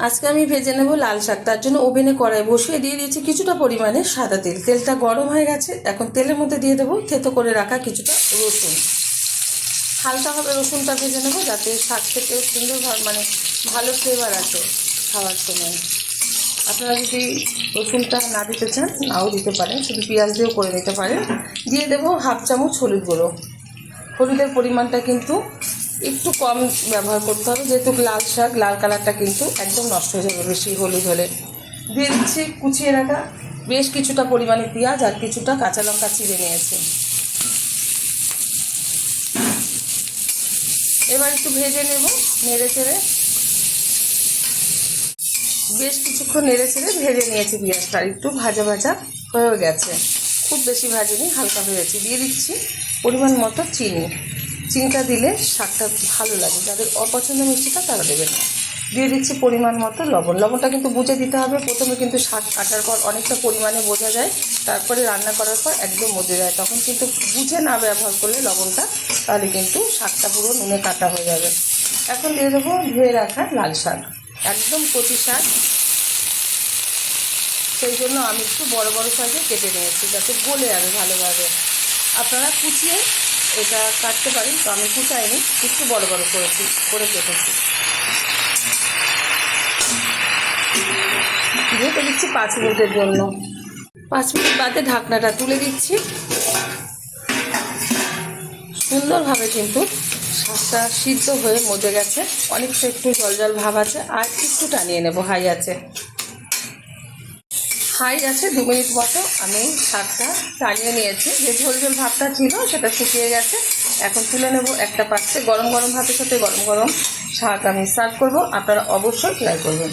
আজকে আমি ভেজে নেব লাল শাক। তার জন্য ওভেনে কড়াই বসিয়ে দিয়ে দিয়েছি কিছুটা পরিমাণে সাদা তেল। তেলটা গরম হয়ে গেছে। এখন তেলের মধ্যে দিয়ে দেবো থেতো করে রাখা কিছুটা রসুন। হালকাভাবে রসুনটা ভেজে নেবো যাতে শাক থেকেও সুন্দর ভালো ফ্লেভার আসে খাওয়ার সময়। আপনারা যদি রসুনটা না দিতে চান নাও দিতে পারেন, শুধু পেঁয়াজ দিয়েও করে নিতে পারেন। দিয়ে দেবো হাফ চামচ হলুদ গুঁড়ো। হলুদের পরিমাণটা কিন্তু একটু কম ব্যবহার করতে হবে, যেহেতু লাল শাক, লাল কালারটা কিন্তু একদম নষ্ট হয়ে যাবে বেশি হলুদ হলে। দিয়ে দিচ্ছি কুচিয়ে রাখা বেশ কিছুটা পরিমাণে পেঁয়াজ আর কিছুটা কাঁচা লঙ্কা চিড়ে নিয়েছি। এবার একটু ভেজে নেব নেড়ে চেড়ে। বেশ কিছুক্ষণ নেড়ে চেড়ে ভেজে নিয়েছি পেঁয়াজটা, একটু ভাজা ভাজা হয়ে গেছে, খুব বেশি ভাজিনি, হালকা ভেজেছি। দিয়ে দিচ্ছি পরিমাণ মতো চিনি। চিনিটা দিলে শাকটা ভালো লাগে, যাদের অপছন্দ মিষ্টিটা তারা দেবেন না। দিয়ে দিচ্ছি পরিমাণ মতো লবণ। লবণটা কিন্তু বুঝে দিতে হবে। প্রথমে কিন্তু শাক কাটার পর অনেকটা পরিমাণে বোঝা যায়, তারপরে রান্না করার পর একদম বোঝা যায়। তখন কিন্তু বুঝে না ব্যবহার করলে লবণটা, তাহলে কিন্তু শাকটা পুরো নুনে কাটা হয়ে যাবে। এখন দিয়ে দেবো ধুয়ে রাখা লাল শাক, একদম কচি শাক, সেই জন্য আমি একটু বড় বড় সাইজে কেটে নিয়েছি যাতে গলে যাবে ভালোভাবে। আপনারা কুচিয়ে এটা কাটতে পারেন, তো আমি কুচাইনি, একটু বড় বড় করে কেটেছি। ঢেকে দিচ্ছি 5 মিনিটের জন্য। 5 মিনিট বাদে ঢাকনাটা তুলে দিচ্ছি। সুন্দরভাবে কিন্তু শাকটা সিদ্ধ হয়ে মজে গেছে, অনেকটা একটু জল জল ভাব আছে, আর একটু টানিয়ে নেব। হাই আছে 2 মিনিট মতো আমি শাকটা টানিয়ে নিয়েছি। যে ঝোল ঝোল ভাবটা ছিল সেটা শুকিয়ে গেছে। এখন তুলে নেব একটা পাত্রে। গরম গরম ভাতের সাথে গরম গরম শাক আমি সার্ভ করব। আপনারা অবশ্যই ট্রাই করবেন।